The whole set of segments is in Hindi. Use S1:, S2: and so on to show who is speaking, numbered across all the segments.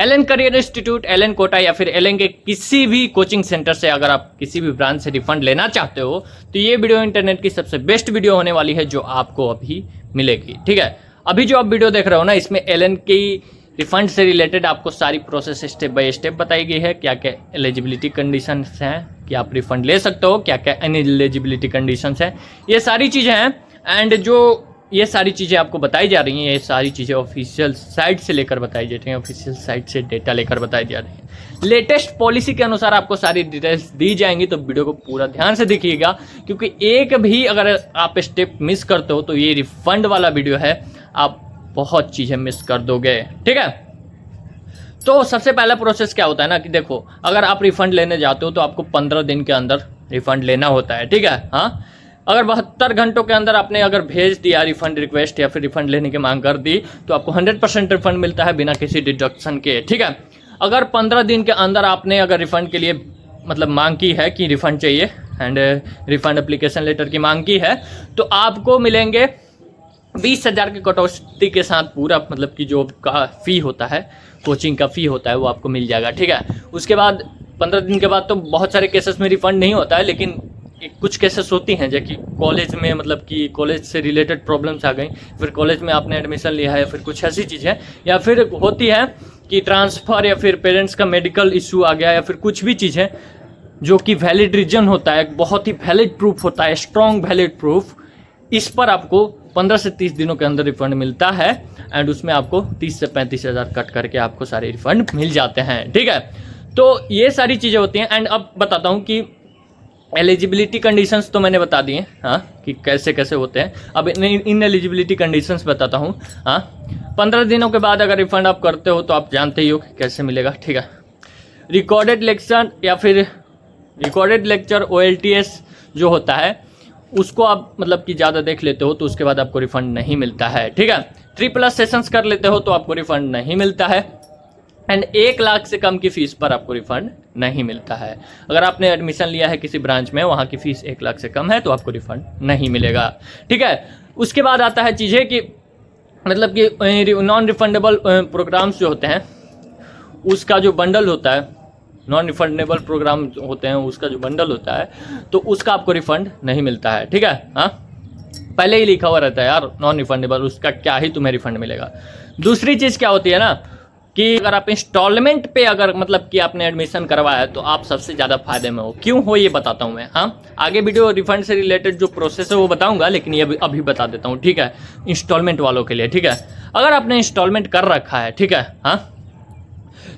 S1: Elon career institute, Allen Kota या फिर एलन के किसी भी कोचिंग सेंटर से अगर आप किसी भी ब्रांच से रिफंड लेना चाहते हो तो ये वीडियो इंटरनेट की सबसे बेस्ट वीडियो होने वाली है जो आपको अभी मिलेगी। ठीक है, अभी जो आप वीडियो देख रहे हो ना, इसमें एलन की रिफंड से रिलेटेड आपको सारी प्रोसेस स्टेप बाय स्टेप बताई गई है। क्या क्या एलिजिबिलिटी कंडीशंस हैं कि आप रिफंड ले सकते हो, क्या क्या अनएलिजिबिलिटी कंडीशंस हैं, ये सारी चीज़ें हैं। एंड जो ये सारी चीज़ें आपको बताई जा रही हैं, ये सारी चीज़ें ऑफिशियल साइट से लेकर बताई जाती हैं, ऑफिशियल साइट से डेटा लेकर बताई जा रही हैं। लेटेस्ट पॉलिसी के अनुसार आपको सारी डिटेल्स दी जाएंगी, तो वीडियो को पूरा ध्यान से देखिएगा, क्योंकि एक भी अगर आप स्टेप मिस करते हो तो ये रिफंड वाला वीडियो है, आप बहुत चीज़ें मिस कर दोगे। ठीक है, तो सबसे पहला प्रोसेस क्या होता है ना कि देखो, अगर आप रिफंड लेने जाते हो तो आपको 15 दिन के अंदर रिफंड लेना होता है। ठीक है, हाँ, अगर 72 घंटों के अंदर आपने अगर भेज दिया रिफंड रिक्वेस्ट या फिर रिफंड लेने की मांग कर दी तो आपको 100% रिफंड मिलता है बिना किसी डिडक्शन के। ठीक है, अगर 15 दिन के अंदर आपने अगर रिफंड के लिए मतलब मांग की है कि रिफंड चाहिए एंड रिफंड एप्लीकेशन लेटर की मांग की है तो आपको मिलेंगे 20,000 की कटौती के साथ पूरा, मतलब कि जो का फ़ी होता है, कोचिंग का फ़ी होता है, वो आपको मिल जाएगा। ठीक है, उसके बाद 15 दिन के बाद तो बहुत सारे केसेस में रिफंड नहीं होता है, लेकिन कुछ केसेस होती हैं जबकि कॉलेज में, मतलब कि कॉलेज से रिलेटेड प्रॉब्लम्स आ गई, फिर कॉलेज में आपने एडमिशन लिया है, फिर कुछ ऐसी चीज़ें, या फिर होती है कि ट्रांसफ़र या फिर पेरेंट्स का मेडिकल इशू आ गया, या फिर कुछ भी चीज़ें जो कि वैलिड रीजन होता है, बहुत ही वैलिड प्रूफ होता है, स्ट्रॉन्ग वैलिड प्रूफ, इस पर आपको 15 से 30 दिनों के अंदर रिफंड मिलता है। एंड उसमें आपको 30 से 35 हज़ार कट करके आपको सारे रिफंड मिल जाते हैं। ठीक है, तो ये सारी चीज़ें होती हैं। एंड अब बताता हूँ कि एलिजिबिलिटी कंडीशंस तो मैंने बता दिए, हाँ, कि कैसे कैसे होते हैं। अब इन एलिजिबिलिटी कंडीशंस बताता हूँ। हाँ, 15 दिनों के बाद अगर रिफंड आप करते हो तो आप जानते ही हो कि कैसे मिलेगा। ठीक है, रिकॉर्डेड लेक्चर या फिर रिकॉर्डेड लेक्चर OLTS जो होता है उसको आप मतलब कि ज़्यादा देख लेते हो तो उसके बाद आपको रिफंड नहीं मिलता है। ठीक है, 3+ सेशंस कर लेते हो तो आपको रिफंड नहीं मिलता है। एंड 1 लाख से कम की फ़ीस पर आपको रिफंड नहीं मिलता है। अगर आपने एडमिशन लिया है किसी ब्रांच में, वहाँ की फ़ीस 1 लाख से कम है तो आपको रिफंड नहीं मिलेगा। ठीक है, उसके बाद आता है चीज़ें कि मतलब कि नॉन रिफंडेबल प्रोग्राम्स जो होते हैं उसका जो बंडल होता है, नॉन रिफंडेबल प्रोग्राम होते हैं उसका जो बंडल होता है तो उसका आपको रिफंड नहीं मिलता है। ठीक है, हाँ, पहले ही लिखा हुआ रहता है यार नॉन रिफंडेबल, उसका क्या ही तुम्हें रिफंड मिलेगा। दूसरी चीज़ क्या होती है ना कि अगर आप इंस्टॉलमेंट पे अगर मतलब कि आपने एडमिशन करवाया है तो आप सबसे ज़्यादा फायदे में हो। क्यों हो ये बताता हूँ मैं। हाँ, आगे वीडियो रिफंड से रिलेटेड जो प्रोसेस है वो बताऊँगा, लेकिन ये अभी बता देता हूँ। ठीक है, इंस्टॉलमेंट वालों के लिए। ठीक है, अगर आपने इंस्टॉलमेंट कर रखा है, ठीक है, हाँ,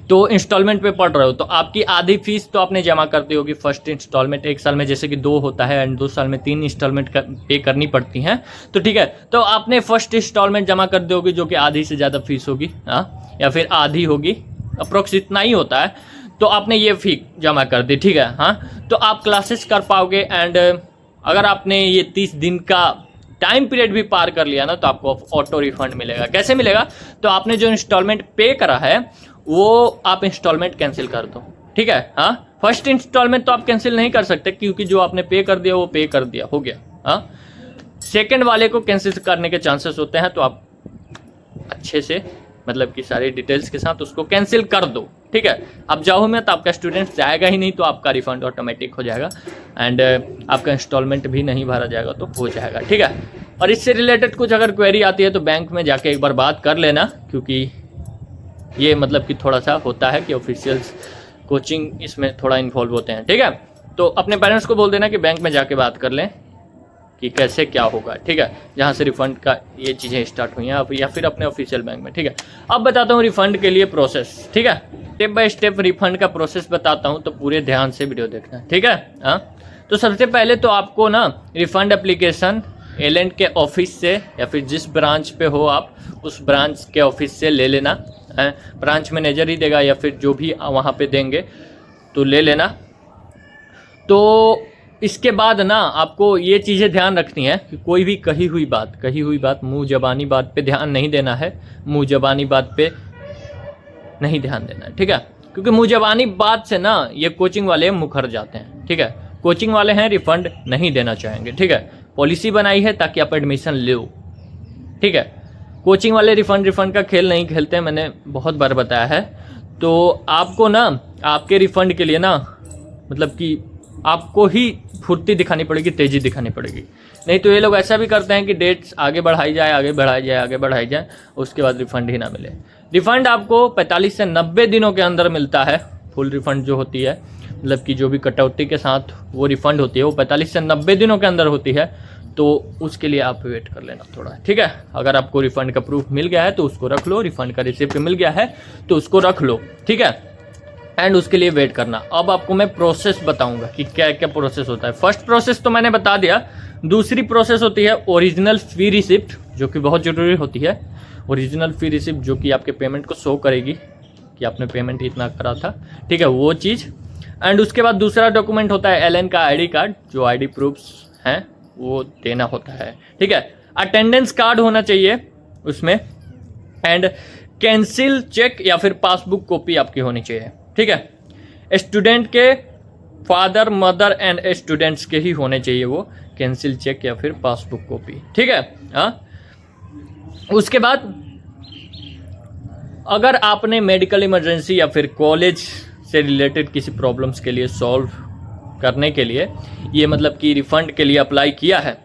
S1: तो इंस्टॉलमेंट पे पढ़ रहे हो तो आपकी आधी फीस तो आपने जमा कर दी होगी फर्स्ट इंस्टॉलमेंट। 1 साल में जैसे कि 2 होता है एंड 2 साल में 3 इंस्टॉलमेंट पे करनी पड़ती हैं। तो ठीक है, तो आपने फर्स्ट इंस्टॉलमेंट जमा कर दी होगी जो कि आधी से ज़्यादा फीस होगी, हाँ, या फिर आधी होगी, अप्रोक्स इतना ही होता है। तो आपने ये फी जमा कर दी। ठीक है, हाँ, तो आप क्लासेस कर पाओगे। एंड अगर आपने ये 30 दिन का टाइम पीरियड भी पार कर लिया ना तो आपको ऑटो रिफंड मिलेगा। कैसे मिलेगा, तो आपने जो इंस्टॉलमेंट पे करा है वो आप इंस्टॉलमेंट कैंसिल कर दो। ठीक है, हाँ, फर्स्ट इंस्टॉलमेंट तो आप कैंसिल नहीं कर सकते क्योंकि जो आपने पे कर दिया वो पे कर दिया, हो गया। हाँ, सेकंड वाले को कैंसिल करने के चांसेस होते हैं, तो आप अच्छे से मतलब कि सारी डिटेल्स के साथ उसको कैंसिल कर दो। ठीक है, अब जाओ में तो आपका स्टूडेंट जाएगा ही नहीं, तो आपका रिफंड ऑटोमेटिक हो जाएगा एंड आपका इंस्टॉलमेंट भी नहीं भरा जाएगा तो हो जाएगा। ठीक है, और इससे रिलेटेड कुछ अगर क्वेरी आती है तो बैंक में जाके एक बार बात कर लेना, क्योंकि ये मतलब कि थोड़ा सा होता है कि ऑफिशियल्स कोचिंग इसमें थोड़ा इन्वॉल्व होते हैं। ठीक है, तो अपने पेरेंट्स को बोल देना कि बैंक में जाके बात कर लें कि कैसे क्या होगा। ठीक है, जहाँ से रिफंड का ये चीज़ें स्टार्ट हुई हैं आप, या फिर अपने ऑफिशियल बैंक में। ठीक है, अब बताता हूँ रिफंड के लिए प्रोसेस। ठीक है, स्टेप बाय स्टेप रिफंड का प्रोसेस बताता हूँ, तो पूरे ध्यान से वीडियो देखना। ठीक है, हाँ, तो सबसे पहले तो आपको ना रिफंड एप्लीकेशन एलेंट के ऑफिस से या फिर जिस ब्रांच पे हो आप उस ब्रांच के ऑफिस से ले लेना। ब्रांच मैनेजर ही देगा या फिर जो भी वहाँ पे देंगे तो ले लेना। तो इसके बाद ना आपको ये चीज़ें ध्यान रखनी है कि कोई भी कही हुई बात मुँह ज़बानी बात पे ध्यान नहीं देना है, मुँह ज़बानी बात पे नहीं ध्यान देना है। ठीक है, क्योंकि मुँह ज़बानी बात से ना ये कोचिंग वाले मुखर जाते हैं। ठीक है, कोचिंग वाले हैं रिफंड नहीं देना चाहेंगे। ठीक है, पॉलिसी बनाई है ताकि आप एडमिशन लो। ठीक है, कोचिंग वाले रिफंड का खेल नहीं खेलते हैं, मैंने बहुत बार बताया है। तो आपको ना आपके रिफंड के लिए ना मतलब कि आपको ही फुर्ती दिखानी पड़ेगी, तेज़ी दिखानी पड़ेगी। नहीं तो ये लोग ऐसा भी करते हैं कि डेट्स आगे बढ़ाई जाए, आगे बढ़ाई जाए, आगे बढ़ाई जाए, उसके बाद रिफ़ंड ही ना मिले। रिफ़ंड आपको 45 से 90 दिनों के अंदर मिलता है। फुल रिफ़ंड जो होती है, मतलब कि जो भी कटौती के साथ वो रिफ़ंड होती है, वो 45 से 90 दिनों के अंदर होती है। तो उसके लिए आप वेट कर लेना थोड़ा, ठीक है। अगर आपको रिफ़ंड का प्रूफ मिल गया है तो उसको रख लो, रिफ़ंड का रिसिप्ट मिल गया है तो उसको रख लो, ठीक है। एंड उसके लिए वेट करना। अब आपको मैं प्रोसेस बताऊंगा कि क्या क्या प्रोसेस होता है। फर्स्ट प्रोसेस तो मैंने बता दिया। दूसरी प्रोसेस होती है ओरिजिनल फी रिसिप्ट, जो कि बहुत ज़रूरी होती है। ओरिजिनल फी रिसिप्ट जो कि आपके पेमेंट को शो करेगी कि आपने पेमेंट इतना करा था, ठीक है, वो चीज़। एंड उसके बाद दूसरा डॉक्यूमेंट होता है एलएन का आईडी कार्ड, जो आईडी प्रूफ्स हैं वो देना होता है, ठीक है। अटेंडेंस कार्ड होना चाहिए उसमें। एंड कैंसिल चेक या फिर पासबुक कॉपी आपकी होनी चाहिए, ठीक है। स्टूडेंट के फादर, मदर एंड स्टूडेंट्स के ही होने चाहिए वो कैंसिल चेक या फिर पासबुक कॉपी, ठीक है। हाँ, उसके बाद अगर आपने मेडिकल इमरजेंसी या फिर कॉलेज से रिलेटेड किसी प्रॉब्लम्स के लिए सॉल्व करने के लिए ये मतलब कि रिफंड के लिए अप्लाई किया है,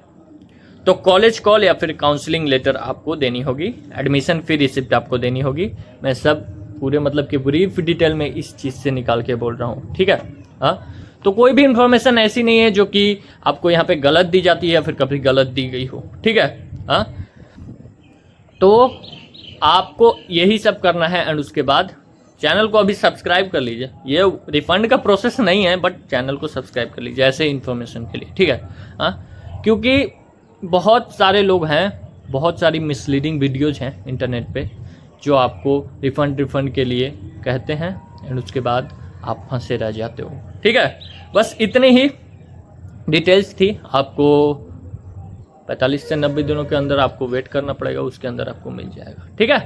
S1: तो कॉलेज कॉल या फिर काउंसलिंग लेटर आपको देनी होगी। एडमिशन फी रिसिप्ट आपको देनी होगी। मैं सब पूरे मतलब कि ब्रीफ डिटेल में इस चीज़ से निकाल के बोल रहा हूँ, ठीक है। हाँ, तो कोई भी इंफॉर्मेशन ऐसी नहीं है जो कि आपको यहाँ पे गलत दी जाती है या फिर कभी गलत दी गई हो, ठीक है। हाँ, तो आपको यही सब करना है। एंड उसके बाद चैनल को अभी सब्सक्राइब कर लीजिए। ये रिफंड का प्रोसेस नहीं है, बट चैनल को सब्सक्राइब कर लीजिए ऐसे इन्फॉर्मेशन के लिए, ठीक है। हाँ, क्योंकि बहुत सारे लोग हैं, बहुत सारी मिसलीडिंग वीडियोज़ हैं इंटरनेट पे जो आपको रिफंड के लिए कहते हैं एंड उसके बाद आप फंसे रह जाते हो, ठीक है। बस इतनी ही डिटेल्स थी। आपको 45 से 90 दिनों के अंदर आपको वेट करना पड़ेगा, उसके अंदर आपको मिल जाएगा, ठीक है।